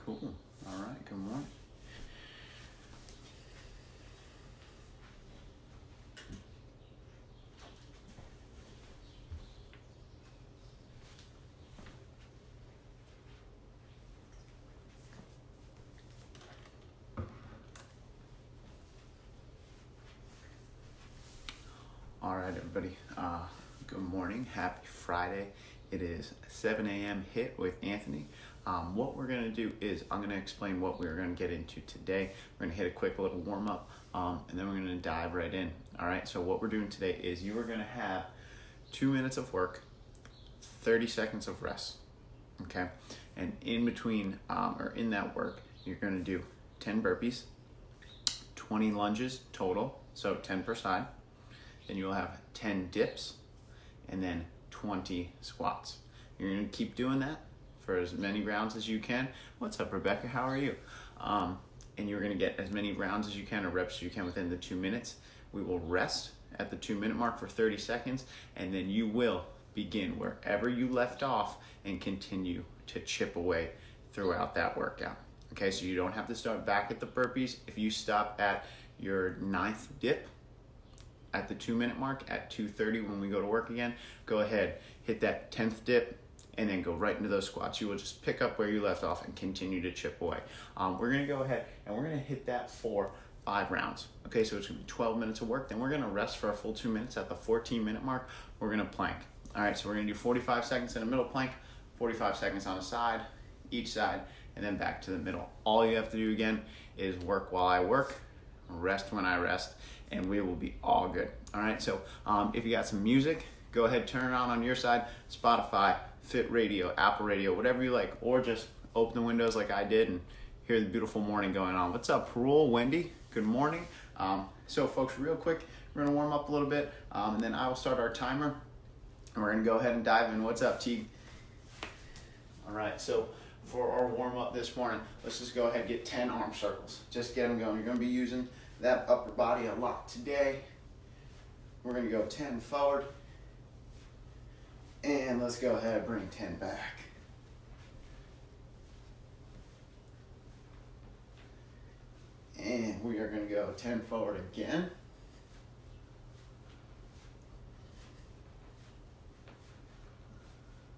Cool. All right, good morning. All right, everybody. Good morning. Happy Friday. It is 7 a.m. HIIT with Anthony. What we're going to do is I'm going to explain what we're going to get into today. We're going to hit a quick little warm up, and then we're going to dive right in. All right, so what we're doing today is you are going to have 2 minutes of work, 30 seconds of rest, okay? And in between, or in that work, you're going to do 10 burpees, 20 lunges total, so 10 per side. Then you'll have 10 dips, and then 20 squats. You're gonna keep doing that for as many rounds as you can. What's up, Rebecca? How are you? And you're gonna get as many rounds as you can or reps as you can within the 2 minutes. We will rest at the 2 minute mark for 30 seconds, and then you will begin wherever you left off and continue to chip away throughout that workout. Okay, so you don't have to start back at the burpees. If you stop at your 9th dip, at the 2 minute mark at 2:30 when we go to work again, go ahead, hit that 10th dip, and then go right into those squats. You will just pick up where you left off and continue to chip away. We're gonna go ahead and we're gonna hit that for 5 rounds. Okay, so it's gonna be 12 minutes of work. Then we're gonna rest for a full 2 minutes. At the 14 minute mark, we're gonna plank. All right, so we're gonna do 45 seconds in a middle plank, 45 seconds on a side, each side, and then back to the middle. All you have to do again is work while I work, rest when I rest, and we will be all good. All right, so if you got some music, go ahead, turn it on your side, Spotify, Fit Radio, Apple Radio, whatever you like, or just open the windows like I did and hear the beautiful morning going on. What's up, Parul, Wendy? Good morning. So folks, real quick, we're gonna warm up a little bit, and then I will start our timer, and we're gonna go ahead and dive in. What's up, Teague? All right, so for our warm up this morning, let's just go ahead and get 10 arm circles. Just get them going. You're gonna be using that upper body a lot today. We're gonna go 10 forward, and let's go ahead and bring 10 back. And we are gonna go 10 forward again.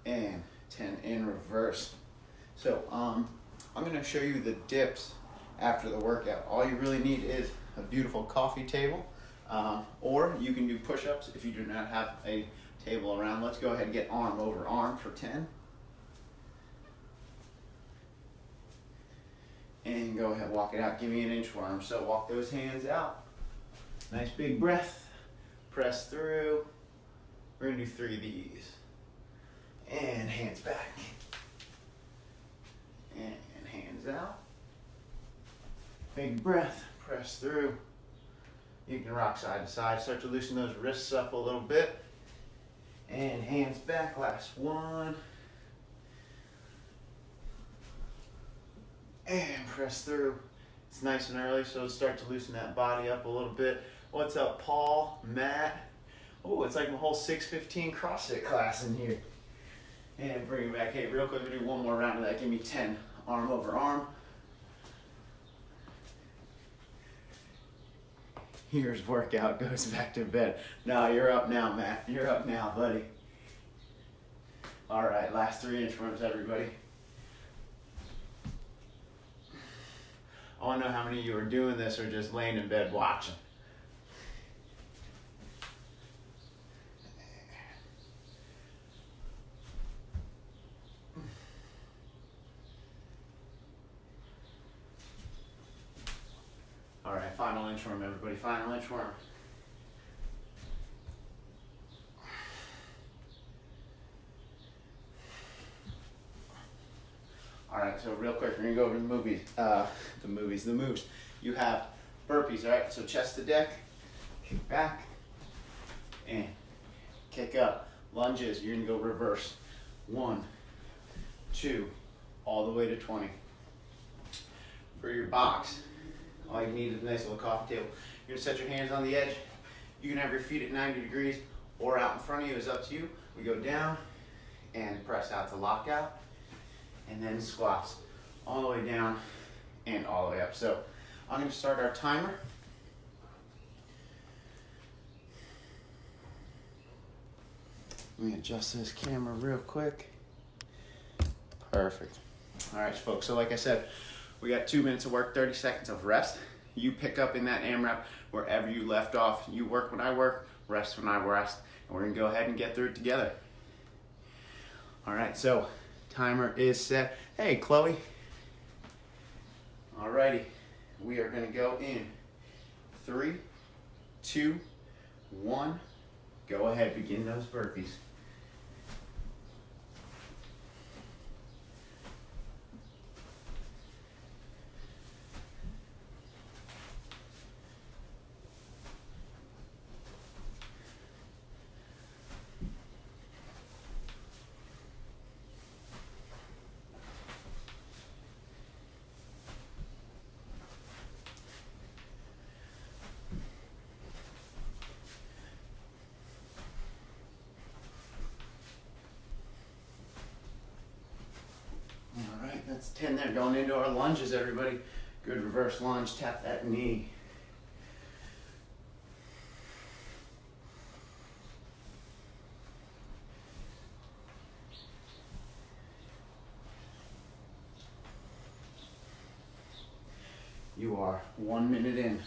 And 10 in reverse. So I'm gonna show you the dips after the workout. All you really need is a beautiful coffee table, or you can do push-ups if you do not have a table around. Let's go ahead and get arm over arm for 10. And go ahead, walk it out. Give me an inchworm. So walk those hands out. Nice big breath. Press through. We're gonna do 3 of these. And hands back. And hands out. Big breath. Press through. You can rock side to side. Start to loosen those wrists up a little bit. And hands back. Last one. And press through. It's nice and early, so start to loosen that body up a little bit. What's up, Paul, Matt? Oh, it's like my whole 6:15 CrossFit class in here. And bring it back. Hey, real quick, we'll do one more round of that. Give me 10 arm over arm. Here's workout, goes back to bed. No, you're up now, Matt. You're up now, buddy. All right, last 3 inchworms, everybody. I want to know how many of you are doing this or just laying in bed watching. All right, final inchworm, everybody. Final inchworm. All right, so real quick, we're gonna go over the moves. You have burpees, all right? So chest to deck, kick back, and kick up. Lunges, you're gonna go reverse. 1, 2, all the way to 20. For your box, all you need is a nice little coffee table. You're gonna set your hands on the edge. You can have your feet at 90 degrees or out in front of you, it's up to you. We go down and press out to lockout, and then squats. all the way down, and all the way up. So I'm going to start our timer. Let me adjust this camera real quick. Perfect. All right, folks, so like I said, we got 2 minutes of work, 30 seconds of rest. You pick up in that AMRAP wherever you left off. You work when I work, rest when I rest, and we're gonna go ahead and get through it together. All right, so timer is set. Hey, Chloe. All righty, we are gonna go in 3, 2, 1. Go ahead, begin those burpees. That's 10 there. Going into our lunges, everybody. Good reverse lunge. Tap that knee. You are 1 minute in.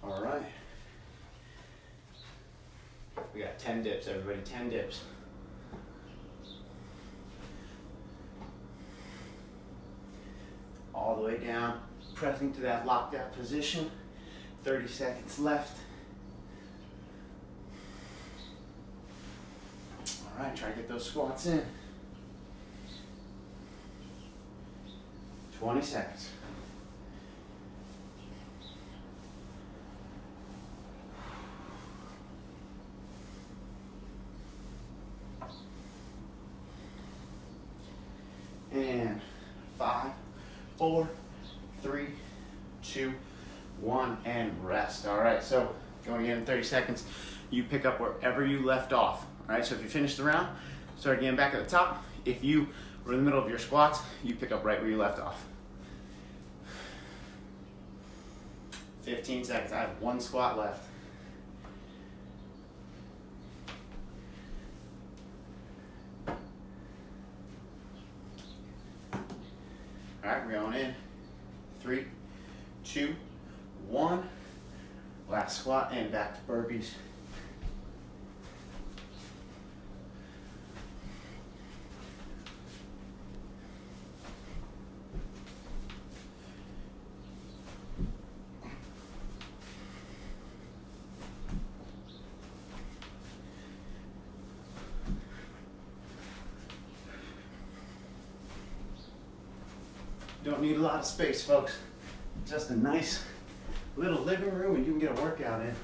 All right. We got 10 dips, everybody, 10 dips. All the way down, pressing to that locked out position. 30 seconds left. All right, try to get those squats in. 20 seconds. And 5, 4, 3, 2, 1, and rest. All right, so going in 30 seconds, you pick up wherever you left off. All right, so if you finished the round, start again back at the top. If you were in the middle of your squats, you pick up right where you left off. 15 seconds, I have 1 squat left. All right, we're going in. 3, 2, 1. Last squat and back to burpees. Don't need a lot of space, folks. Just a nice little living room and you can get a workout in.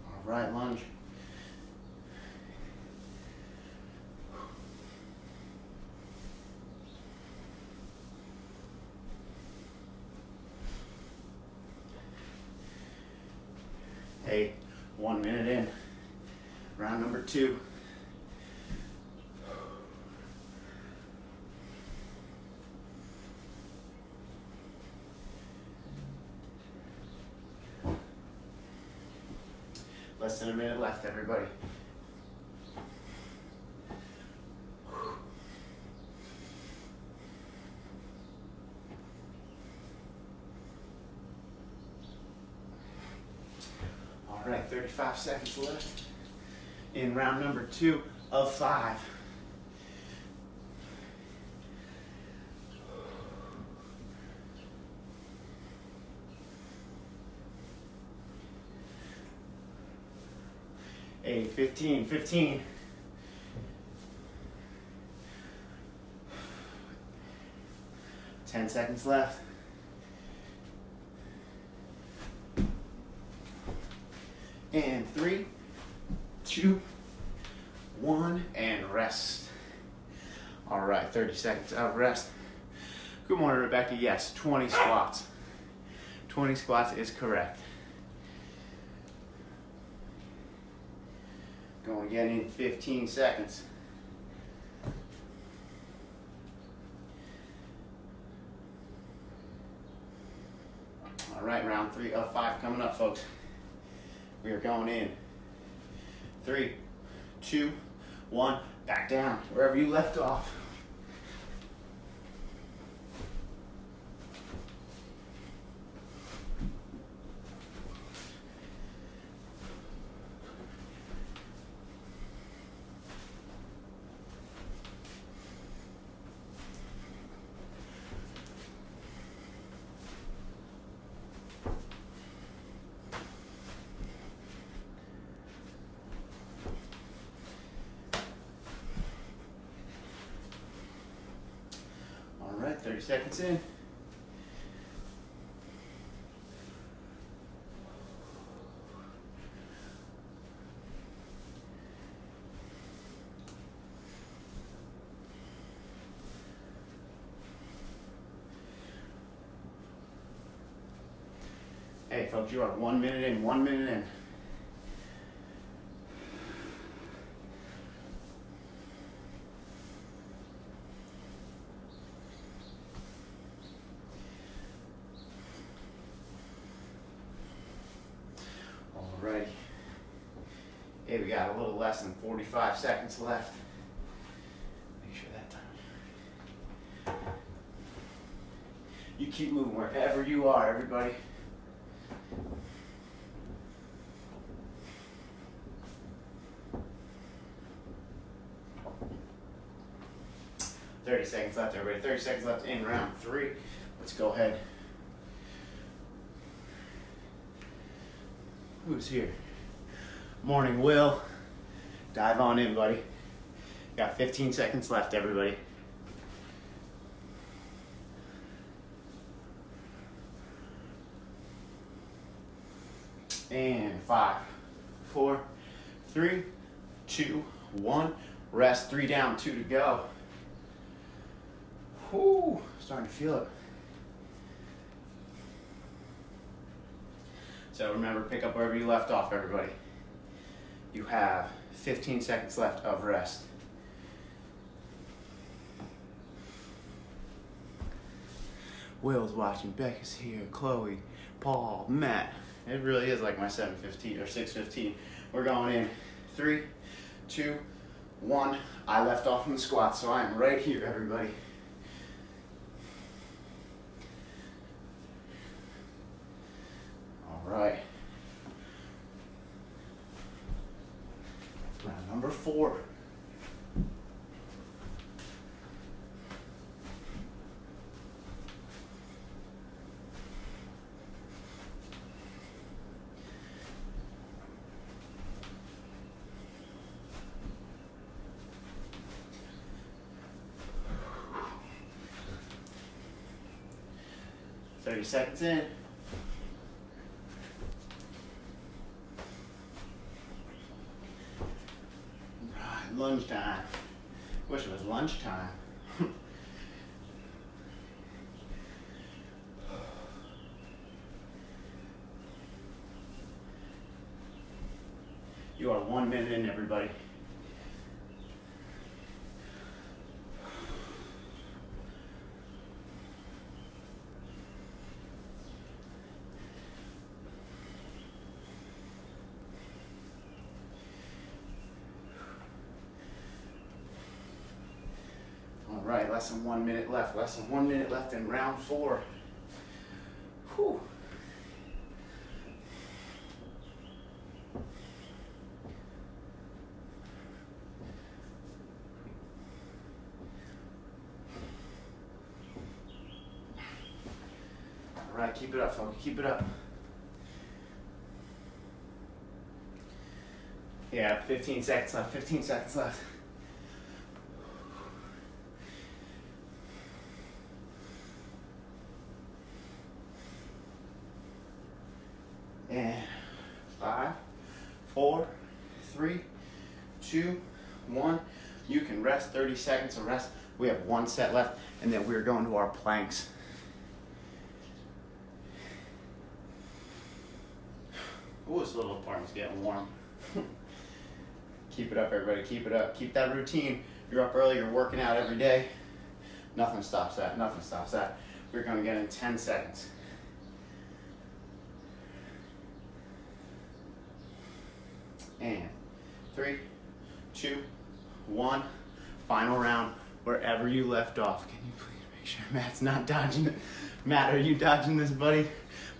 All right, lunge. Hey, 1 minute in. Round number 2. Less than a minute left, everybody. All right, 35 seconds left in round number 2 of 5. Hey, 15. 10 seconds left. And 3, 2, 1, and rest. All right, 30 seconds of rest. Good morning, Rebecca. Yes, 20 squats. 20 squats is correct. Going again in 15 seconds. All right, round 3 of 5 coming up, folks. We are going in. 3, 2, 1, back down, wherever you left off. All right, 30 seconds in. Hey folks, you are 1 minute in, 1 minute in. Alrighty. Hey, we got a little less than 45 seconds left. Make sure that time. You keep moving wherever you are, everybody. $30 seconds left, everybody. 30 seconds left in round 3. Let's go ahead. Who's here? Morning, Will. Dive on in, buddy. Got 15 seconds left, everybody. And 5, 4, 3, 2, 1. Rest. 3 down, 2 to go. Whoo, starting to feel it. So remember, pick up wherever you left off, everybody. You have 15 seconds left of rest. Will's watching, Becca's here, Chloe, Paul, Matt. It really is like my 7:15 or 6:15. We're going in. 3, 2, 1. I left off from the squat, so I am right here, everybody. All right. Round number 4. Thirty seconds in. Lunchtime. Wish it was lunchtime. You are 1 minute in, everybody. All right, less than 1 minute left. Less than 1 minute left in round 4. Whew. All right, keep it up, folks. Keep it up. Yeah, 15 seconds left. 15 seconds left. And 5, 4, 3, 2, 1. You can rest, 30 seconds of rest. We have 1 set left, and then we're going to our planks. Ooh, this little apartment's getting warm. Keep it up, everybody, keep it up. Keep that routine. You're up early, you're working out every day. Nothing stops that, nothing stops that. We're gonna get in 10 seconds. And 3, 2, 1. Final round, wherever you left off. Can you please make sure Matt's not dodging it? Matt, are you dodging this, buddy?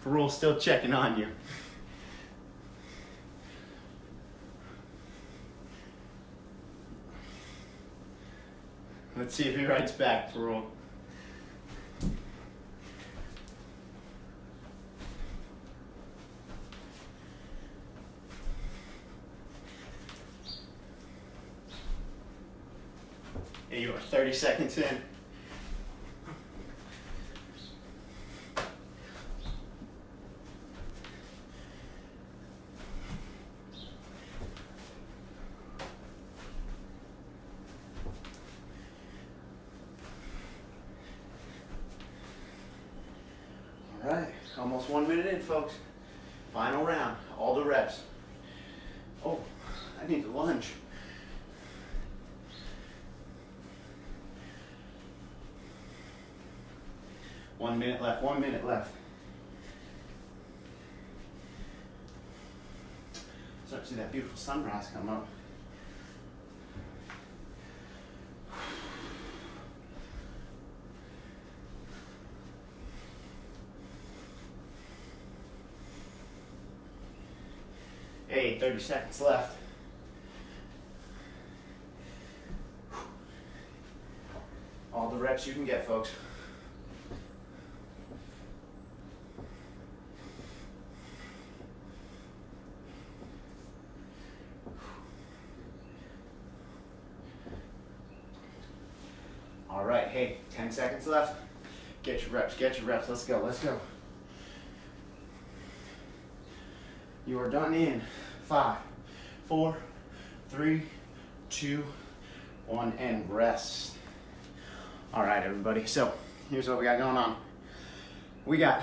Faroul's still checking on you. Let's see if he writes back, Faroul. Hey, you are 30 seconds in. All right, almost 1 minute in, folks. Final round, all the reps. Oh, I need to lunge. One minute left, 1 minute left. Start to see that beautiful sunrise come up. Hey, 30 seconds left. All the reps you can get, folks. All right, hey, 10 seconds left. Get your reps, let's go, let's go. You are done in 5, 4, 3, 2, 1, and rest. All right, everybody, so here's what we got going on. We got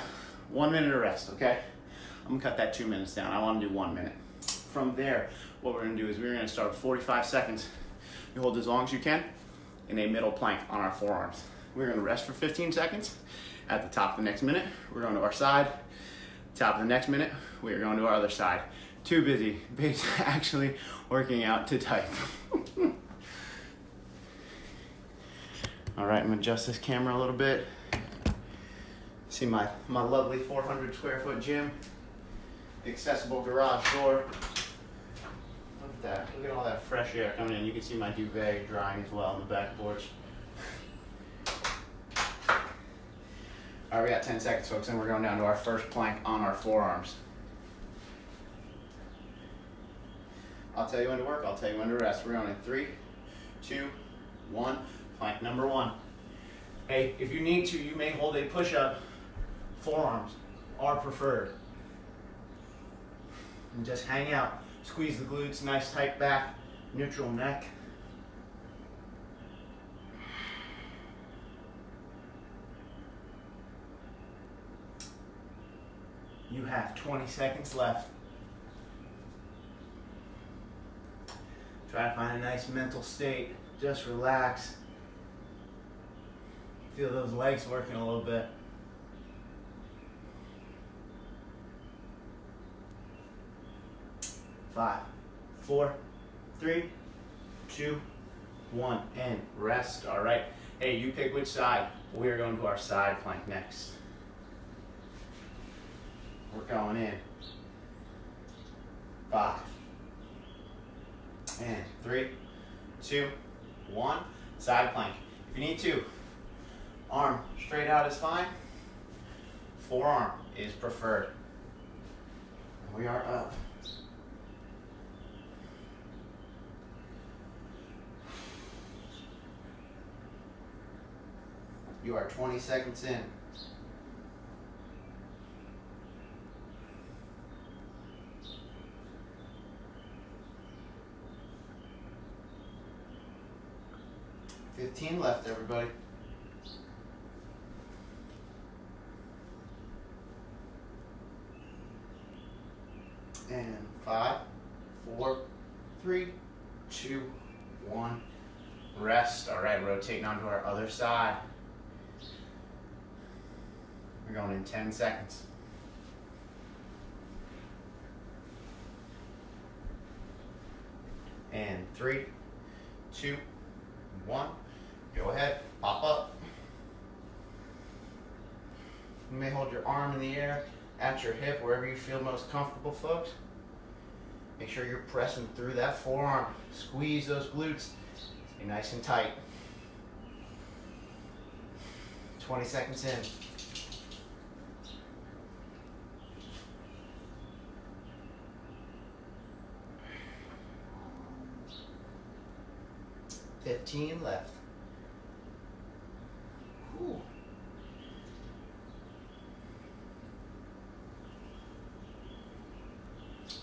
1 minute of rest, okay? I'm gonna cut that 2 minutes down. I wanna do 1 minute. From there, what we're gonna do is we're gonna start with 45 seconds. You hold as long as you can in a middle plank on our forearms. We're gonna rest for 15 seconds. At the top of the next minute, we're going to our side. Top of the next minute, we are going to our other side. Too busy, actually working out to type. All right, I'm gonna adjust this camera a little bit. See my lovely 400 square foot gym. Accessible garage door. Look at that, look at all that fresh air coming in. You can see my duvet drying as well on the back porch. All right, we got 10 seconds, folks, and we're going down to our first plank on our forearms. I'll tell you when to work, I'll tell you when to rest. We're going in 3, 2, 1, plank number 1. Hey, if you need to, you may hold a push-up. Forearms are preferred. And just hang out. Squeeze the glutes, nice tight back, neutral neck. You have 20 seconds left. Try to find a nice mental state. Just relax. Feel those legs working a little bit. Five, 4, 3, 2, 1, and rest. All right. Hey, you pick which side. We're going to our side plank next. We're going in 5, and 3, 2, 1. Side plank. If you need to, arm straight out is fine. Forearm is preferred. We are up. You are 20 seconds in. 15 left, everybody. And 5, 4, 3, 2, 1. Rest. All right, rotating onto our other side. We're going in 10 seconds. And 3, 2, 1. Go ahead, pop up. You may hold your arm in the air at your hip, wherever you feel most comfortable, folks. Make sure you're pressing through that forearm. Squeeze those glutes. Stay nice and tight. 20 seconds in. $15 left. Ooh.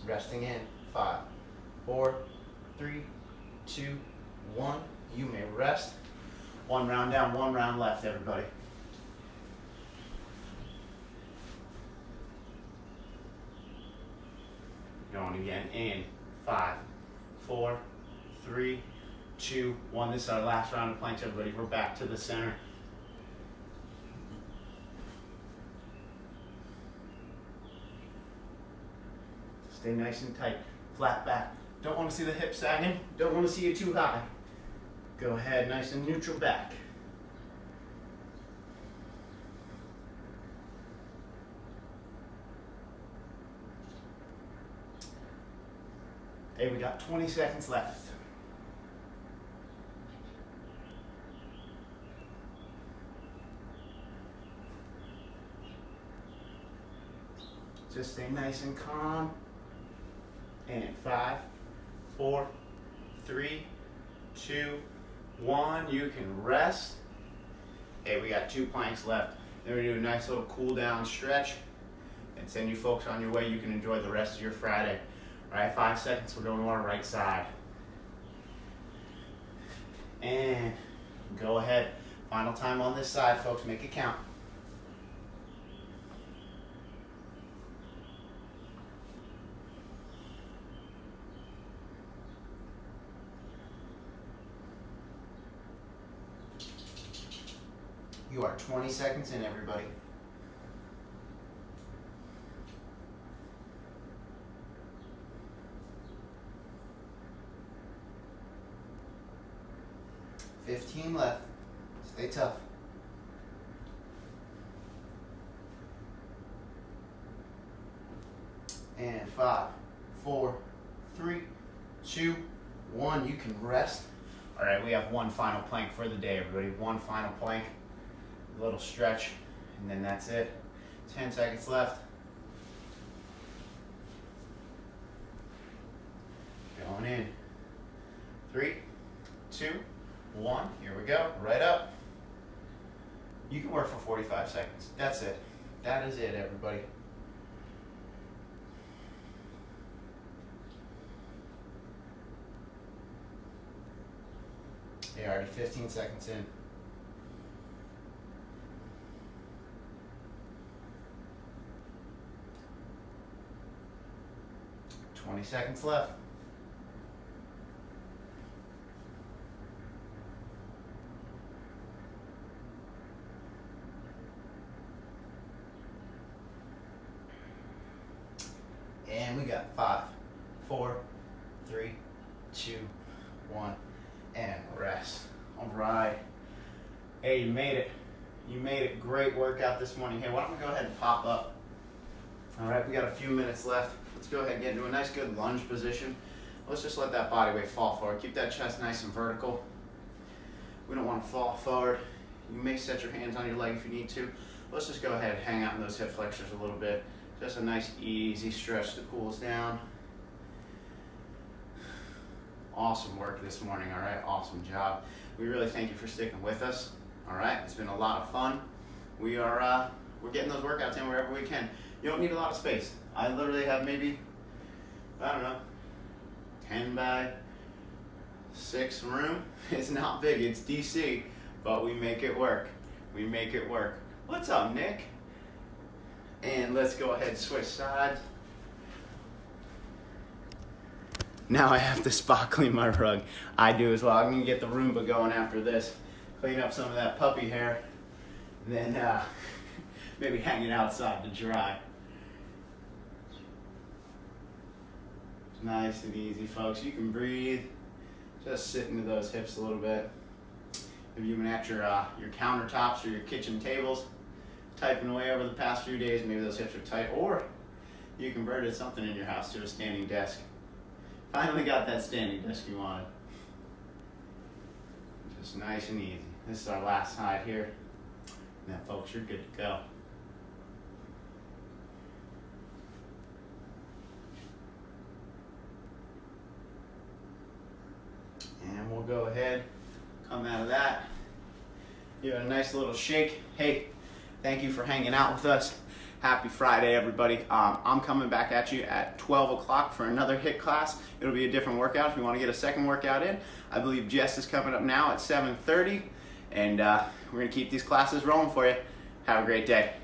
Resting in. 5, 4, 3, 2, 1. You may rest. One round down, one round left, everybody. Going again in 5, 4, 3, 2, 1. This is our last round of planks, everybody. We're back to the center. Stay nice and tight, flat back. Don't want to see the hips sagging. Don't want to see you too high. Go ahead, nice and neutral back. Hey, we got 20 seconds left. Just stay nice and calm. And 5, 4, 3, 2, 1. You can rest. Hey, we got 2 planks left. Then we're gonna do a nice little cool down stretch and send you folks on your way. You can enjoy the rest of your Friday. All right, 5 seconds. We're going to our right side. And go ahead. Final time on this side, folks. Make it count. You are 20 seconds in, everybody. $15 left. Stay tough. And 5, 4, 3, 2, 1. You can rest. All right, we have one final plank for the day, everybody. One final plank. A little stretch, and then that's it. 10 seconds left. Going in. 3, 2, 1. Here we go. Right up. You can work for 45 seconds. That's it. That is it, everybody. You're already 15 seconds in. 20 seconds left. And we got 5, 4, 3, 2, 1, and rest. All right. Hey, you made it. You made it. Great workout this morning. Hey, why don't we go ahead and pop up? All right, we got a few minutes left. Let's go ahead and get into a nice good lunge position. Let's just let that body weight fall forward. Keep that chest nice and vertical. We don't want to fall forward. You may set your hands on your leg if you need to. Let's just go ahead and hang out in those hip flexors a little bit. Just a nice easy stretch to cool us down. Awesome work this morning, all right? Awesome job. We really thank you for sticking with us, all right? It's been a lot of fun. We're getting those workouts in wherever we can. You don't need a lot of space. I literally have maybe, I don't know, 10 by 6 room. It's not big, it's DC, but we make it work. We make it work. What's up, Nick? And let's go ahead and switch sides. Now I have to spot clean my rug. I do as well. I'm gonna get the Roomba going after this. Clean up some of that puppy hair. And then maybe hang it outside to dry. It's nice and easy, folks. You can breathe. Just sit into those hips a little bit. If you've been at your countertops or your kitchen tables, typing away over the past few days, maybe those hips are tight, or you converted something in your house to a standing desk. Finally got that standing desk you wanted. Just nice and easy. This is our last side here. Now, folks, you're good to go. And we'll go ahead, come out of that. Give it a nice little shake. Hey, thank you for hanging out with us. Happy Friday, everybody. I'm coming back at you at 12 o'clock for another HIIT class. It'll be a different workout if you want to get a second workout in. I believe Jess is coming up now at 7:30, and we're going to keep these classes rolling for you. Have a great day.